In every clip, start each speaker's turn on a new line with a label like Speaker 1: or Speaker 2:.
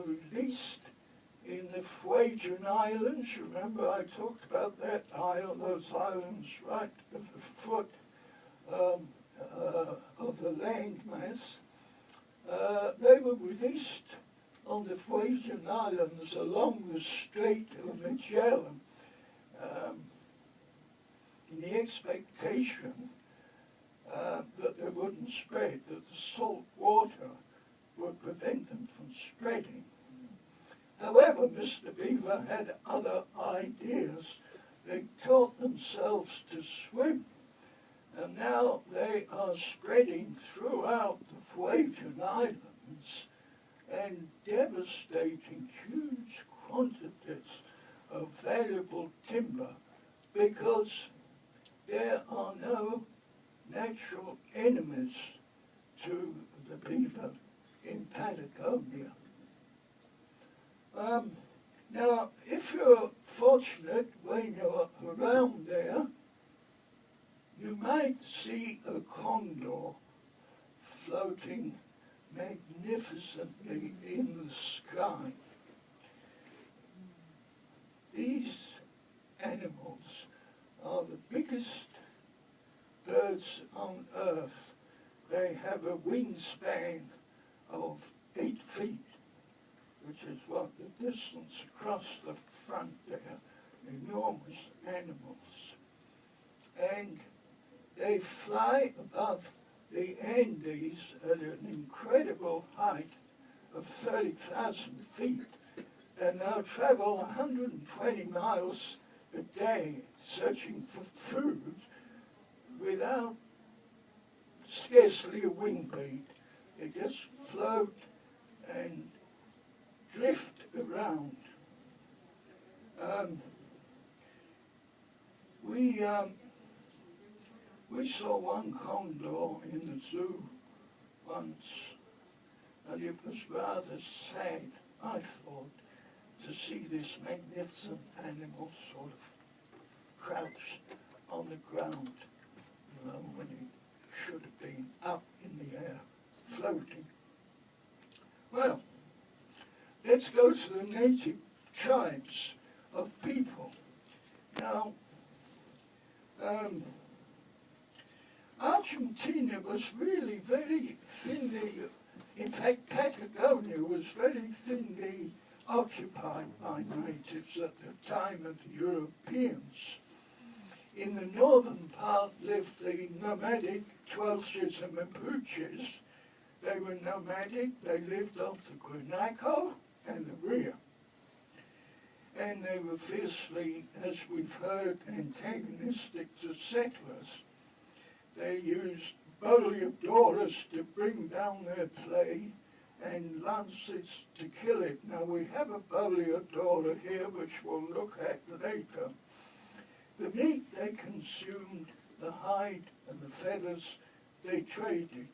Speaker 1: released in the Fuegian Islands. Remember I talked about that island, those islands right at the foot of the landmass. They were released on the Fuegian Islands along the Strait of Magellan in the expectation that they wouldn't spread, that the salt water would prevent them from spreading. However, Mr. Beaver had other ideas. They taught themselves to swim, and now they are spreading throughout the Fuegian Islands and devastating huge quantities of valuable timber because there are no natural enemies to the beaver in Patagonia. Now, if you're fortunate when you're around there, you might see a condor floating magnificently in the sky. These animals are the biggest birds on earth. They have a wingspan of 8 feet, which is what the distance across the front there, enormous animals. And they fly above the Andes at an incredible height of 30,000 feet, and they'll travel 120 miles a day searching for food without scarcely a wing beat. They just float and drift around. We saw one condor in the zoo once, and it was rather sad, I thought, to see this magnificent animal sort of crouched on the ground, when he should have been up in the air, floating. Well, let's go to the native tribes of people. Now, Argentina was really very thinly, in fact Patagonia was very thinly occupied by natives at the time of the Europeans. In the northern part lived the nomadic Twelches and Mapuches. They were nomadic, they lived off the Guanaco and the Rio. And they were fiercely, as we've heard, antagonistic to settlers. They used boleadoras to bring down their prey and lances to kill it. Now we have a boleadora here which we'll look at later. The meat they consumed, the hide and the feathers they traded.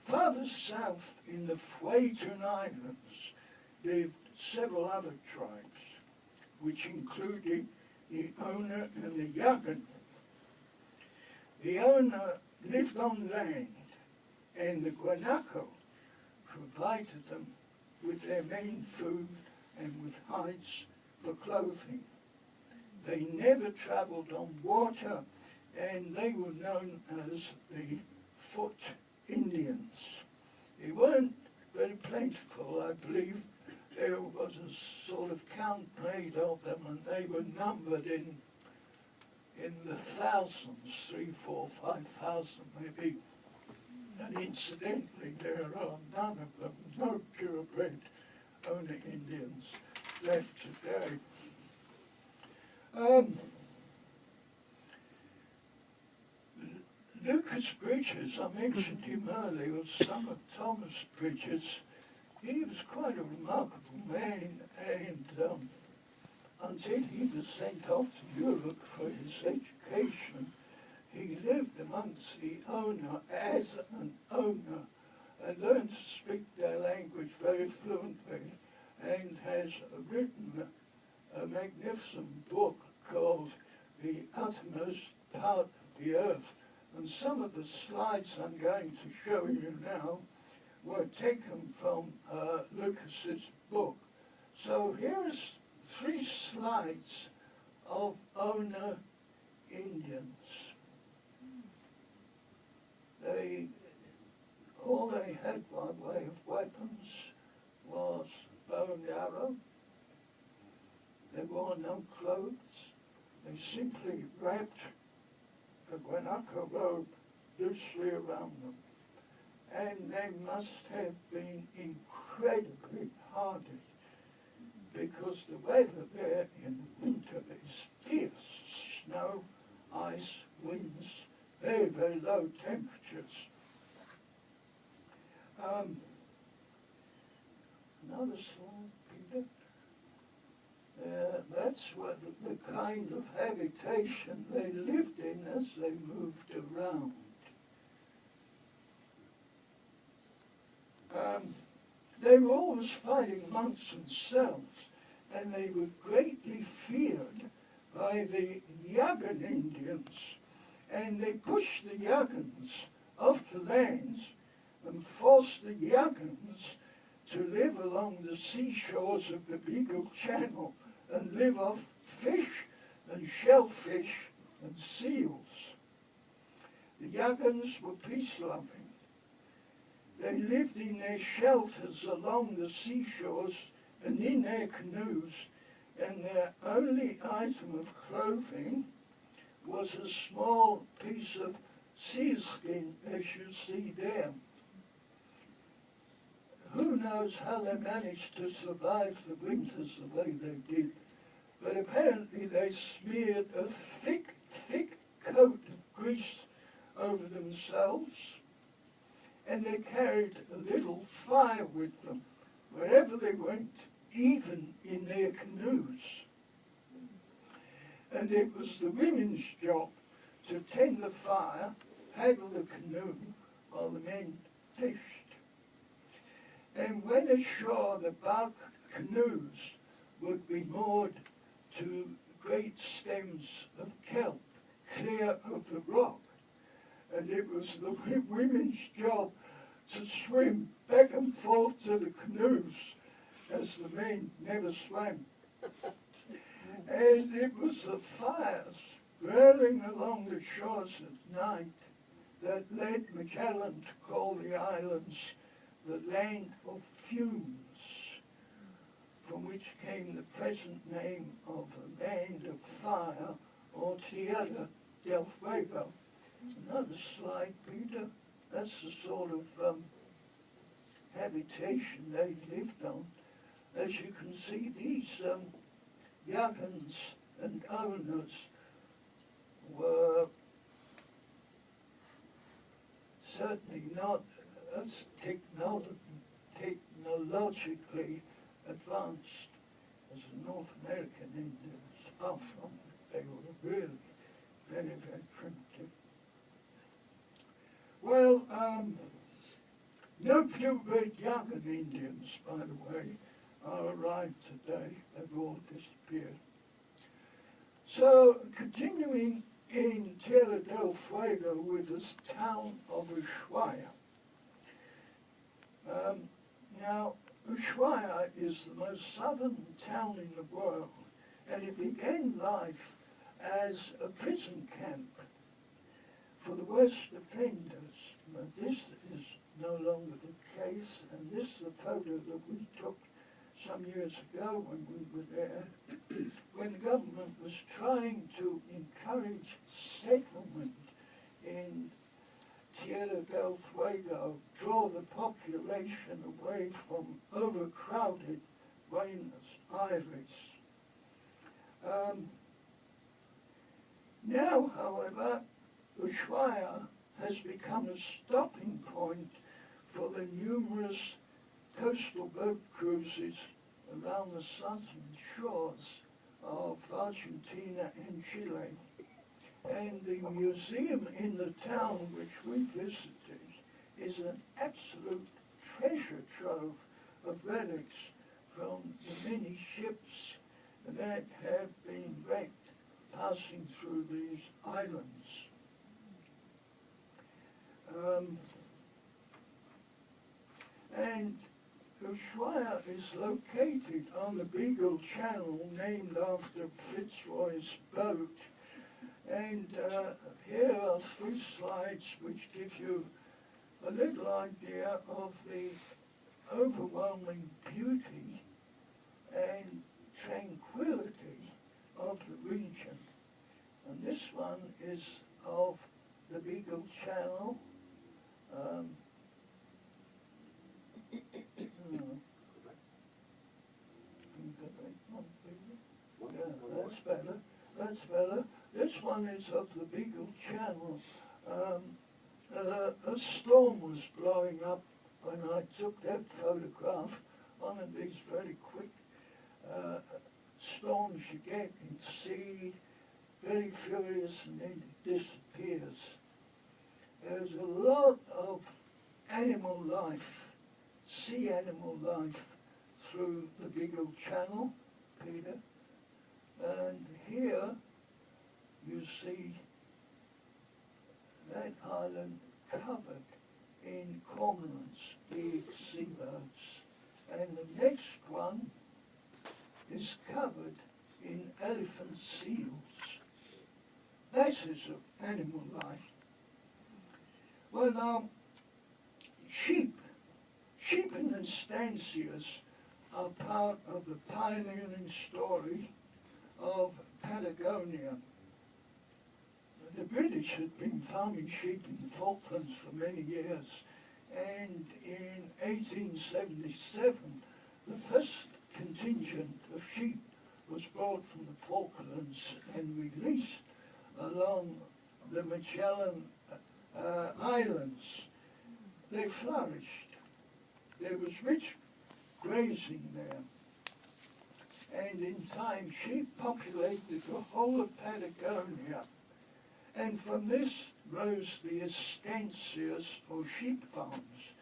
Speaker 1: Farther south in the Fuegian Islands lived several other tribes, which included the Ona and the Yagan. The Ona lived on land, and the Guanaco provided them with their main food and with hides for clothing. They never traveled on water, and they were known as the Foot Indians. They weren't very plentiful, I believe. There was a sort of count made of them, and they were numbered in the thousands, 3, 4, 5,000 maybe. And incidentally, there are none of them, no purebred Ona Indians left today. Lucas Bridges, I mentioned him earlier, was son of Thomas Bridges. He was quite a remarkable man, and until he was sent off to Europe for his education, he lived amongst the Ona as an owner and learned to speak their language very fluently, and has written a magnificent book called The Uttermost Part of the Earth. And some of the slides I'm going to show you now were taken from Lucas's book. So here's 3 slides of owner Indians. All they had by way of weapons was bow and arrow. They wore no clothes. They simply wrapped a guanaco robe loosely around them. And they must have been incredibly hardened because the weather there in winter is fierce. Snow, ice, winds, very, very low temperatures. Another slide, Peter. That's what the kind of habitation they lived in as they moved around. They were always fighting amongst themselves, and they were greatly feared by the Yagan Indians, and they pushed the Yagans off the lands and forced the Yagans to live along the seashores of the Beagle Channel and live off fish and shellfish and seals. The Yagans were peace-loving. They lived in their shelters along the seashores and in their canoes, and their only item of clothing was a small piece of sealskin, as you see there. Who knows how they managed to survive the winters the way they did, but apparently they smeared a thick, thick coat of grease over themselves, and they carried a little fire with them wherever they went, even in their canoes. And it was the women's job to tend the fire, paddle the canoe, while the men fished. And when ashore, the bark canoes would be moored to great stems of kelp clear of the rock. And it was the women's job to swim back and forth to the canoes, as the men never swam. And it was the fires burning along the shores at night that led Magellan to call the islands the land of fumes, from which came the present name of the land of fire, or Tierra del Fuego. Another slide, Peter. That's the sort of habitation they lived on. As you can see, these Yagans and owners were certainly not as technologically advanced as the North American Indians. Far from it. They were really very, very primitive. Well, no purebred Yagan Indians, by the way, are arrived today. They've all disappeared. So, continuing in Tierra del Fuego with this town of Ushuaia. Now, Ushuaia is the most southern town in the world, and it began life as a prison camp for the worst offenders. But this is no longer the case, and this is a photo that we took some years ago when we were there, when the government was trying to encourage settlement in Tierra del Fuego, draw the population away from overcrowded Buenos Aires. Now, however, Ushuaia has become a stopping point for the numerous coastal boat cruises around the southern shores of Argentina and Chile. And the museum in the town which we visited is an absolute treasure trove of relics from the many ships that have been wrecked passing through these islands. And Ushuaia is located on the Beagle Channel, named after Fitzroy's boat. And here are 3 slides which give you a little idea of the overwhelming beauty and tranquility of the region. And this one is of the Beagle Channel. Yeah, that's better. That's better. This one is of the Beagle Channel. A storm was blowing up when I took that photograph. One of these very quick storms you get in sea, very furious, and then it disappears. There's a lot of animal life, sea animal life, through the Beagle Channel, Peter. And here you see that island covered in cormorants, big seabirds. And the next one is covered in elephant seals. That is animal life. Well now, sheep and estancias are part of the pioneering story of Patagonia. The British had been farming sheep in the Falklands for many years, and in 1877 the first contingent of sheep was brought from the Falklands and released along the Magellan Islands. They flourished. There was rich grazing there. And in time, sheep populated the whole of Patagonia. And from this rose the estancias, or sheep farms,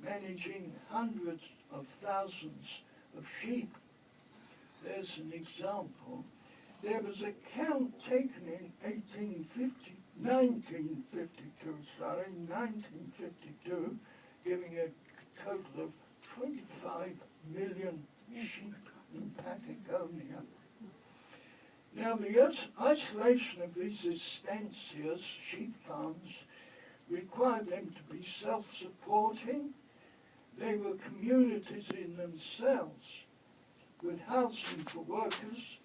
Speaker 1: managing hundreds of thousands of sheep. There's an example. There was a count taken in 1952, giving a total of 25 million sheep in Patagonia. Now, the isolation of these estancias, sheep farms, required them to be self-supporting. They were communities in themselves, with housing for workers